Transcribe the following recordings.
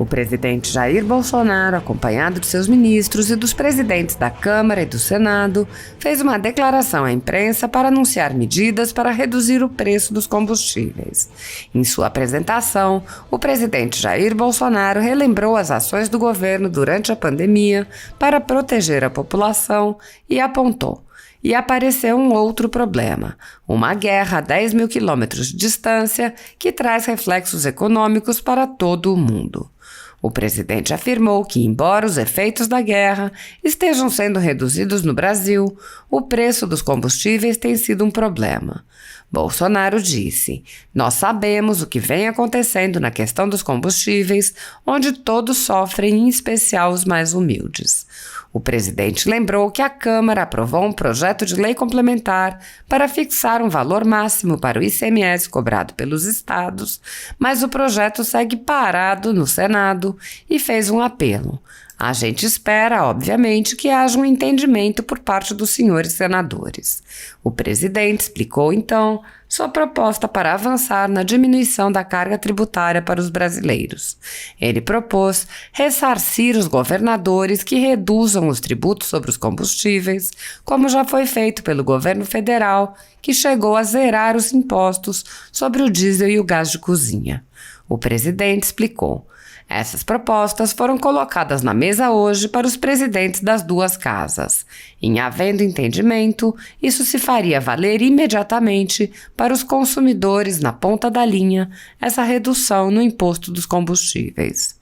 O presidente Jair Bolsonaro, acompanhado de seus ministros e dos presidentes da Câmara e do Senado, fez uma declaração à imprensa para anunciar medidas para reduzir o preço dos combustíveis. Em sua apresentação, o presidente Jair Bolsonaro relembrou as ações do governo durante a pandemia para proteger a população e apontou: e apareceu um outro problema, uma guerra a 10 mil quilômetros de distância que traz reflexos econômicos para todo o mundo. O presidente afirmou que, embora os efeitos da guerra estejam sendo reduzidos no Brasil, o preço dos combustíveis tem sido um problema. Bolsonaro disse: "Nós sabemos o que vem acontecendo na questão dos combustíveis, onde todos sofrem, em especial os mais humildes." O presidente lembrou que a Câmara aprovou um projeto de lei complementar para fixar um valor máximo para o ICMS cobrado pelos estados, mas o projeto segue parado no Senado e fez um apelo. A gente espera, obviamente, que haja um entendimento por parte dos senhores senadores. O presidente explicou, então, sua proposta para avançar na diminuição da carga tributária para os brasileiros. Ele propôs ressarcir os governadores que reduzam os tributos sobre os combustíveis, como já foi feito pelo governo federal, que chegou a zerar os impostos sobre o diesel e o gás de cozinha. O presidente explicou: essas propostas foram colocadas na mesa hoje para os presidentes das duas casas. Em havendo entendimento, isso se faria valer imediatamente para os consumidores na ponta da linha, essa redução no imposto dos combustíveis.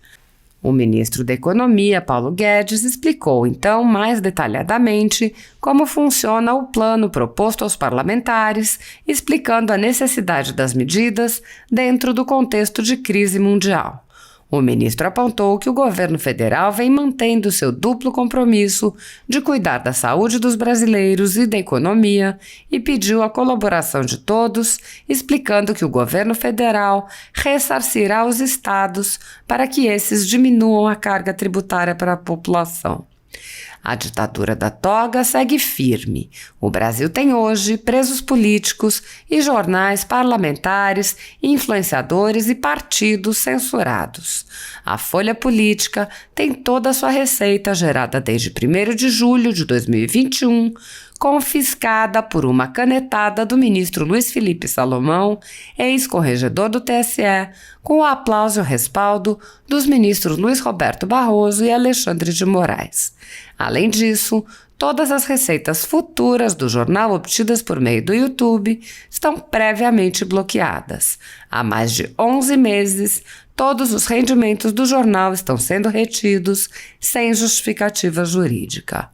O ministro da Economia, Paulo Guedes, explicou então mais detalhadamente como funciona o plano proposto aos parlamentares, explicando a necessidade das medidas dentro do contexto de crise mundial. O ministro apontou que o governo federal vem mantendo seu duplo compromisso de cuidar da saúde dos brasileiros e da economia e pediu a colaboração de todos, explicando que o governo federal ressarcirá os estados para que esses diminuam a carga tributária para a população. A ditadura da toga segue firme. O Brasil tem hoje presos políticos e jornais parlamentares, influenciadores e partidos censurados. A Folha Política tem toda a sua receita gerada desde 1º de julho de 2021, confiscada por uma canetada do ministro Luiz Felipe Salomão, ex-corregedor do TSE, com o aplauso e o respaldo dos ministros Luiz Roberto Barroso e Alexandre de Moraes. Além disso, todas as receitas futuras do jornal obtidas por meio do YouTube estão previamente bloqueadas. Há mais de 11 meses, todos os rendimentos do jornal estão sendo retidos sem justificativa jurídica.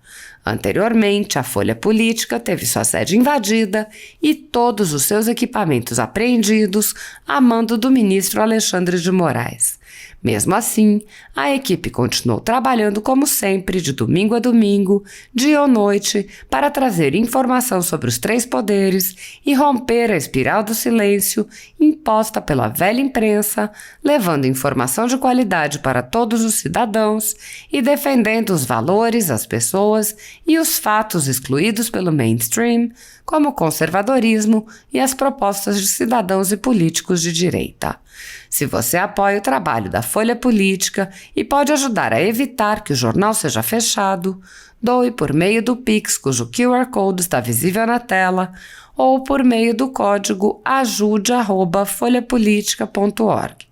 Anteriormente, a Folha Política teve sua sede invadida e todos os seus equipamentos apreendidos a mando do ministro Alexandre de Moraes. Mesmo assim, a equipe continuou trabalhando como sempre, de domingo a domingo, dia ou noite, para trazer informação sobre os três poderes e romper a espiral do silêncio imposta pela velha imprensa, levando informação de qualidade para todos os cidadãos e defendendo os valores, as pessoas e os fatos excluídos pelo mainstream, como o conservadorismo e as propostas de cidadãos e políticos de direita. Se você apoia o trabalho da Folha Política e pode ajudar a evitar que o jornal seja fechado, doe por meio do Pix, cujo QR Code está visível na tela, ou por meio do código ajude@folhapolitica.org.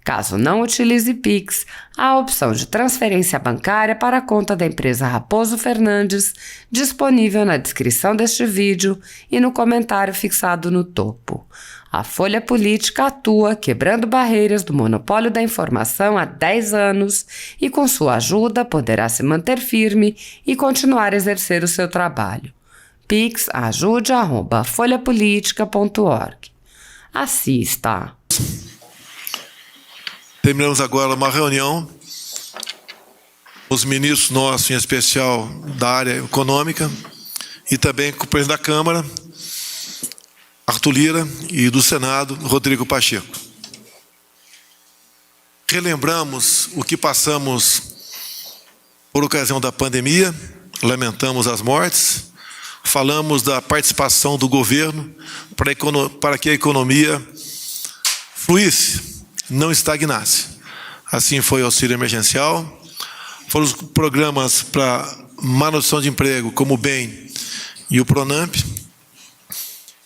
Caso não utilize Pix, há a opção de transferência bancária para a conta da empresa Raposo Fernandes, disponível na descrição deste vídeo e no comentário fixado no topo. A Folha Política atua quebrando barreiras do monopólio da informação há 10 anos e, com sua ajuda, poderá se manter firme e continuar a exercer o seu trabalho. Pix ajude@folhapolitica.org. Assista. Terminamos agora uma reunião, os ministros nossos, em especial da área econômica, e também com o presidente da Câmara, Arthur Lira, e do Senado, Rodrigo Pacheco. Relembramos o que passamos por ocasião da pandemia, lamentamos as mortes, falamos da participação do governo para que a economia fluísse, não estagnasse. assim foi o auxílio emergencial, foram os programas para manutenção de emprego, como o BEM e o PRONAMP,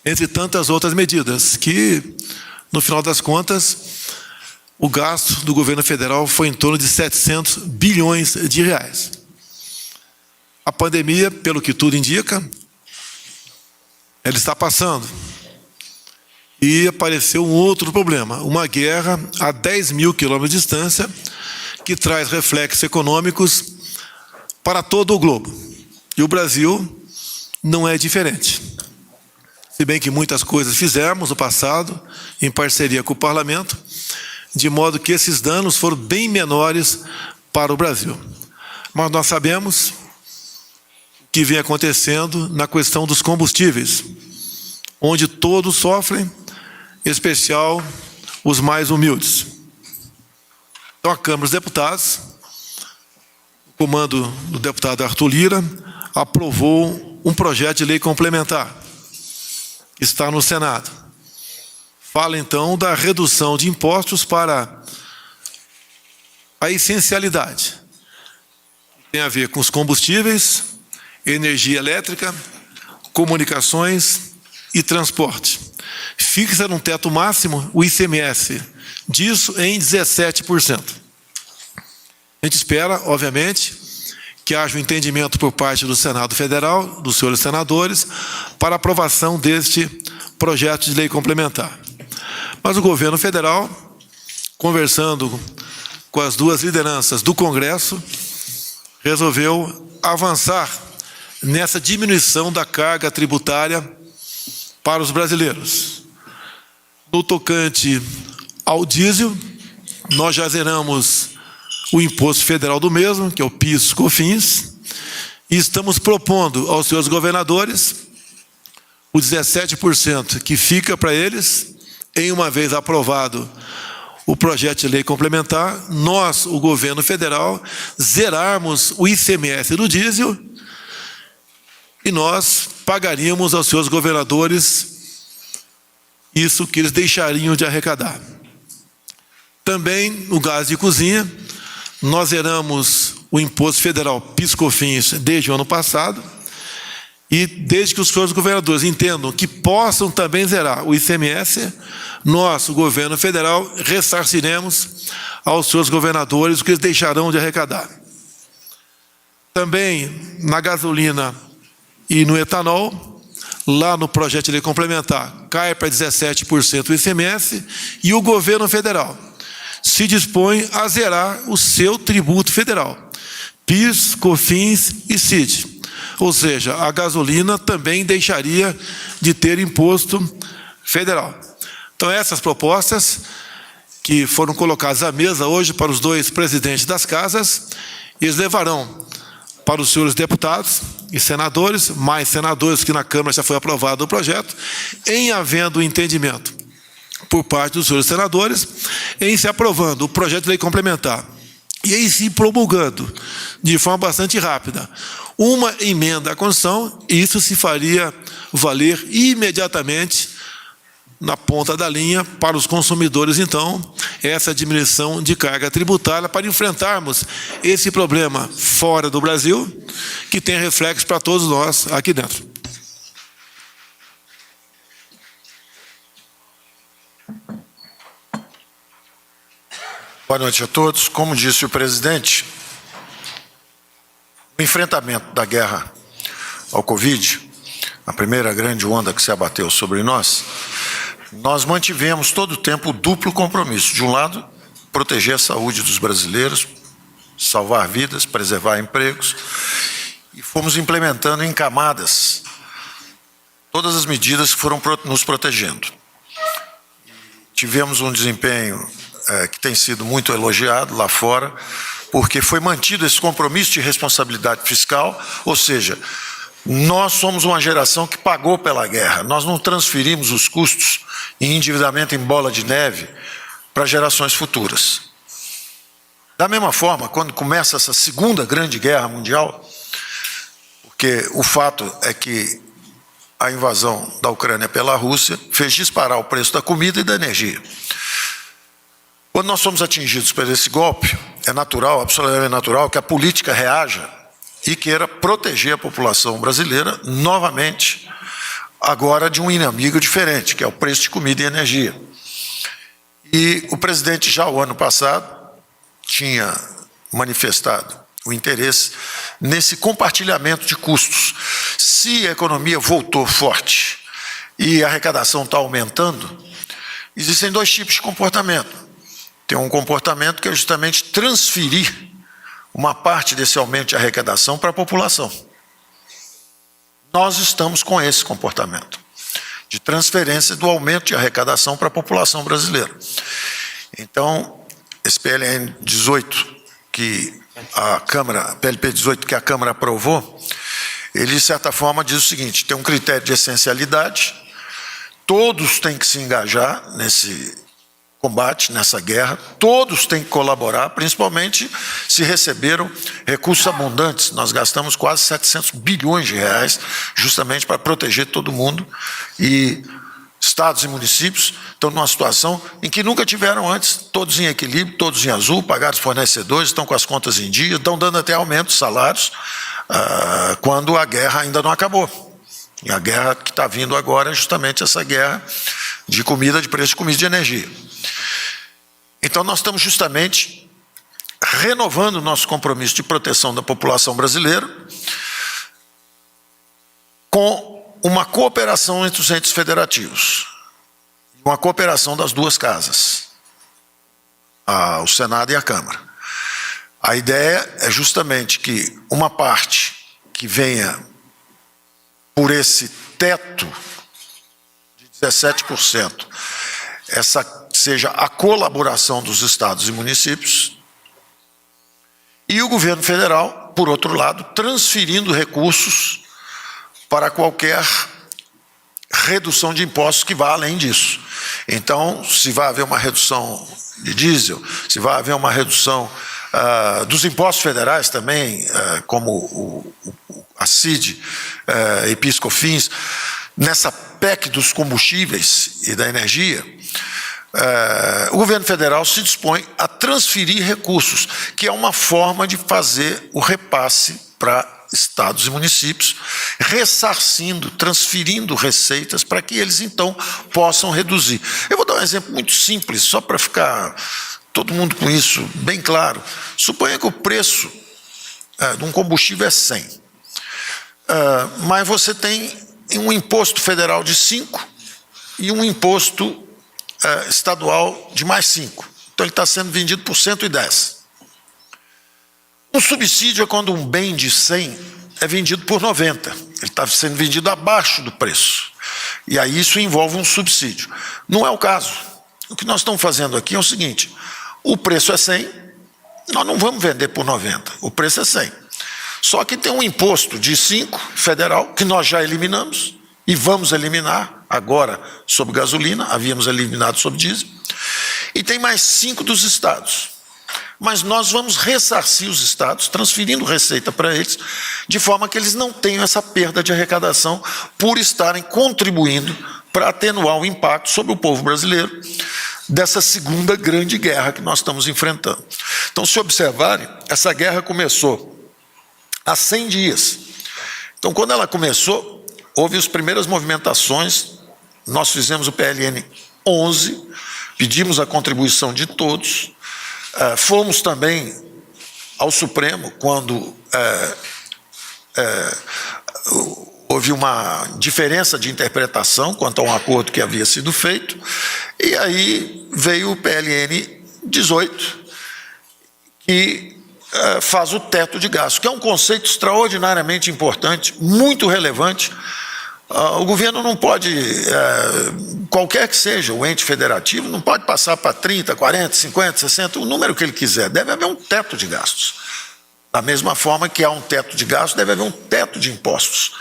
entre tantas outras medidas, que, no final das contas, o gasto do governo federal foi em torno de 700 bilhões de reais. A pandemia, pelo que tudo indica, ela está passando. E apareceu um outro problema, uma guerra a 10 mil quilômetros de distância, que traz reflexos econômicos para todo o globo. E o Brasil não é diferente. Se bem que muitas coisas fizemos no passado, em parceria com o parlamento, de modo que esses danos foram bem menores para o Brasil. Mas nós sabemos o que vem acontecendo na questão dos combustíveis, onde todos sofrem, em especial os mais humildes. Então, a Câmara dos Deputados, o comando do deputado Arthur Lira, aprovou um projeto de lei complementar, que está no Senado. Fala, então, da redução de impostos para a essencialidade. Tem a ver com os combustíveis, energia elétrica, comunicações e transporte. Fixa num teto máximo o ICMS disso em 17%. A gente espera, obviamente, que haja um entendimento por parte do Senado Federal, dos senhores senadores, para aprovação deste projeto de lei complementar. Mas o governo federal, conversando com as duas lideranças do Congresso, resolveu avançar nessa diminuição da carga tributária para os brasileiros. No tocante ao diesel, nós já zeramos o imposto federal do mesmo, que é o PIS/COFINS, e estamos propondo aos senhores governadores o 17% que fica para eles, em uma vez aprovado o projeto de lei complementar, nós, o governo federal, zerarmos o ICMS do diesel e nós pagaríamos aos seus governadores isso que eles deixariam de arrecadar. Também, no gás de cozinha, nós zeramos o imposto federal PIS/COFINS desde o ano passado e desde que os senhores governadores entendam que possam também zerar o ICMS, nós, o governo federal, ressarciremos aos seus governadores o que eles deixarão de arrecadar. Também, na gasolina e no etanol, lá no projeto de lei complementar, cai para 17% o ICMS e o governo federal se dispõe a zerar o seu tributo federal, PIS, COFINS e CID. Ou seja, a gasolina também deixaria de ter imposto federal. Então, essas propostas que foram colocadas à mesa hoje para os dois presidentes das casas, eles levarão para os senhores deputados e senadores, mais senadores que na Câmara já foi aprovado o projeto, em havendo entendimento por parte dos senhores senadores, em se aprovando o projeto de lei complementar e em se promulgando de forma bastante rápida uma emenda à Constituição, isso se faria valer imediatamente na ponta da linha para os consumidores, então, essa diminuição de carga tributária para enfrentarmos esse problema fora do Brasil, que tem reflexo para todos nós aqui dentro. Boa noite a todos. Como disse o presidente, o enfrentamento da guerra ao Covid, a primeira grande onda que se abateu sobre nós mantivemos todo o tempo o duplo compromisso. De um lado, proteger a saúde dos brasileiros, salvar vidas, preservar empregos, e fomos implementando em camadas todas as medidas que foram nos protegendo. Tivemos um desempenho que tem sido muito elogiado lá fora, porque foi mantido esse compromisso de responsabilidade fiscal, ou seja, nós somos uma geração que pagou pela guerra, nós não transferimos os custos em endividamento em bola de neve para gerações futuras. Da mesma forma, quando começa essa segunda grande guerra mundial, porque o fato é que a invasão da Ucrânia pela Rússia fez disparar o preço da comida e da energia. Quando nós somos atingidos por esse golpe, é natural, absolutamente natural, que a política reaja e queira proteger a população brasileira, novamente, agora de um inimigo diferente, que é o preço de comida e energia. E o presidente, já o ano passado, tinha manifestado o interesse nesse compartilhamento de custos. Se a economia voltou forte e a arrecadação está aumentando, existem dois tipos de comportamento. Tem um comportamento que é justamente transferir uma parte desse aumento de arrecadação para a população. Nós estamos com esse comportamento de transferência do aumento de arrecadação para a população brasileira. Então, esse PLN 18, que a Câmara, PLP 18, que a Câmara aprovou, ele, de certa forma, diz o seguinte: tem um critério de essencialidade, todos têm que se engajar nesse combate, nessa guerra, todos têm que colaborar, principalmente se receberam recursos abundantes. Nós gastamos quase 700 bilhões de reais justamente para proteger todo mundo, e estados e municípios estão numa situação em que nunca tiveram antes, todos em equilíbrio, todos em azul, pagaram os fornecedores, estão com as contas em dia, estão dando até aumento de salários, quando a guerra ainda não acabou. E a guerra que está vindo agora é justamente essa guerra de comida, de preço de comida e de energia. Então, nós estamos justamente renovando o nosso compromisso de proteção da população brasileira com uma cooperação entre os entes federativos, uma cooperação das duas casas, o Senado e a Câmara. A ideia é justamente que uma parte que venha por esse teto de 17%, essa seja a colaboração dos estados e municípios, e o governo federal, por outro lado, transferindo recursos para qualquer redução de impostos que vá além disso. Então, se vai haver uma redução de diesel, se vai haver uma redução dos impostos federais também, como a CID e PIS/COFINS, nessa PEC dos combustíveis e da energia, o governo federal se dispõe a transferir recursos, que é uma forma de fazer o repasse para estados e municípios, ressarcindo, transferindo receitas para que eles, então, possam reduzir. Eu vou dar um exemplo muito simples, só para ficar todo mundo com isso bem claro. Suponha que o preço de um combustível é 100, mas você tem um imposto federal de 5 e um imposto estadual de mais 5. Então, ele está sendo vendido por 110. Um subsídio é quando um bem de 100 é vendido por 90. Ele está sendo vendido abaixo do preço. E aí isso envolve um subsídio. Não é o caso. O que nós estamos fazendo aqui é o seguinte: o preço é 100, nós não vamos vender por 90. O preço é 100. Só que tem um imposto de 5 federal, que nós já eliminamos, e vamos eliminar agora sobre gasolina, havíamos eliminado sobre diesel, e tem mais 5 dos estados. Mas nós vamos ressarcir os estados, transferindo receita para eles, de forma que eles não tenham essa perda de arrecadação por estarem contribuindo para atenuar o impacto sobre o povo brasileiro dessa segunda grande guerra que nós estamos enfrentando. Então, se observarem, essa guerra começou há 100 dias. Então, quando ela começou, houve as primeiras movimentações, nós fizemos o PLN 11, pedimos a contribuição de todos, fomos também ao Supremo quando houve uma diferença de interpretação quanto a um acordo que havia sido feito, e aí veio o PLN 18, que faz o teto de gasto, que é um conceito extraordinariamente importante, muito relevante. O governo não pode, qualquer que seja o ente federativo, não pode passar para 30, 40, 50, 60, o número que ele quiser. Deve haver um teto de gastos. Da mesma forma que há um teto de gastos, deve haver um teto de impostos.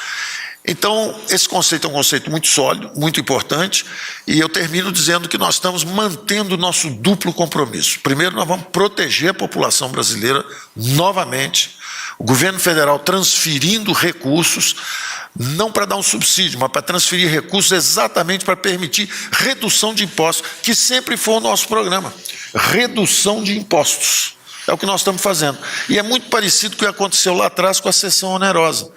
Então, esse conceito é um conceito muito sólido, muito importante, e eu termino dizendo que nós estamos mantendo o nosso duplo compromisso. Primeiro, nós vamos proteger a população brasileira novamente, o governo federal transferindo recursos, não para dar um subsídio, mas para transferir recursos exatamente para permitir redução de impostos, que sempre foi o nosso programa. redução de impostos. É o que nós estamos fazendo. E é muito parecido com o que aconteceu lá atrás com a cessão onerosa.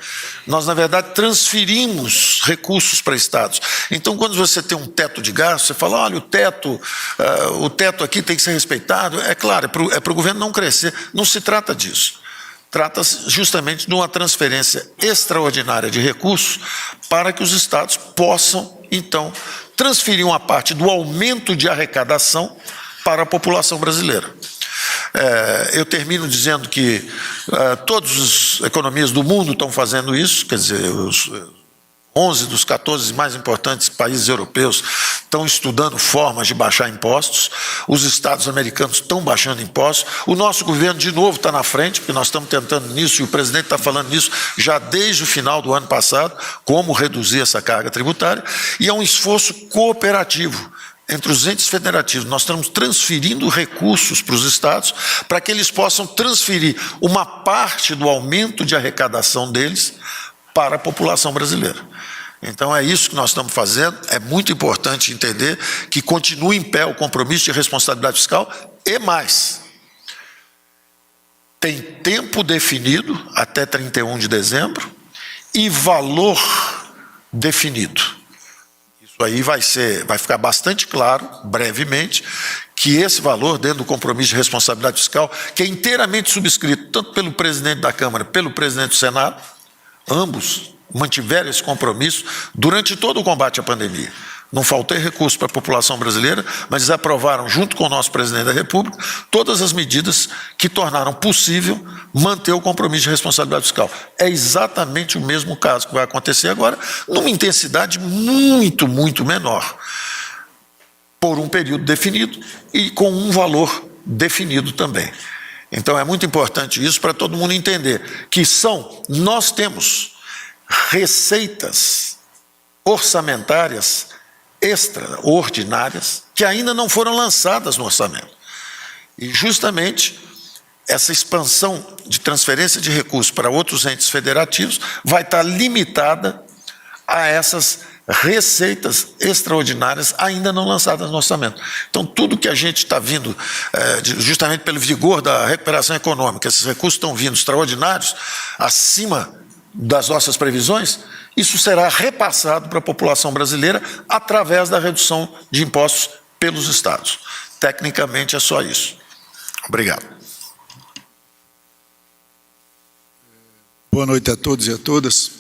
Nós, na verdade, transferimos recursos para estados. Então, quando você tem um teto de gasto, você fala, olha, o teto aqui tem que ser respeitado. É claro, é para o governo não crescer. Não se trata disso. Trata-se justamente de uma transferência extraordinária de recursos para que os estados possam, então, transferir uma parte do aumento de arrecadação para a população brasileira. Eu termino dizendo que todas as economias do mundo estão fazendo isso, quer dizer, os 11 dos 14 mais importantes países europeus estão estudando formas de baixar impostos, os estados americanos estão baixando impostos, o nosso governo, de novo, está na frente, porque nós estamos tentando nisso, e o presidente está falando nisso já desde o final do ano passado, como reduzir essa carga tributária, e é um esforço cooperativo entre os entes federativos. Nós estamos transferindo recursos para os estados para que eles possam transferir uma parte do aumento de arrecadação deles para a população brasileira. Então é isso que nós estamos fazendo. É muito importante entender que continua em pé o compromisso de responsabilidade fiscal e mais. Tem tempo definido até 31 de dezembro e valor definido. Isso aí vai ficar bastante claro, brevemente, que esse valor, dentro do compromisso de responsabilidade fiscal, que é inteiramente subscrito tanto pelo presidente da Câmara, pelo presidente do Senado, ambos mantiveram esse compromisso durante todo o combate à pandemia. Não faltou recurso para a população brasileira, mas eles aprovaram, junto com o nosso presidente da República, todas as medidas que tornaram possível manter o compromisso de responsabilidade fiscal. É exatamente o mesmo caso que vai acontecer agora, numa intensidade muito, muito menor, por um período definido e com um valor definido também. Então é muito importante isso para todo mundo entender que nós temos receitas orçamentárias extraordinárias que ainda não foram lançadas no orçamento. E justamente essa expansão de transferência de recursos para outros entes federativos vai estar limitada a essas receitas extraordinárias ainda não lançadas no orçamento. Então, tudo que a gente está vindo, justamente pelo vigor da recuperação econômica, esses recursos estão vindo extraordinários, acima das nossas previsões, isso será repassado para a população brasileira através da redução de impostos pelos estados. Tecnicamente é só isso. Obrigado. Boa noite a todos e a todas.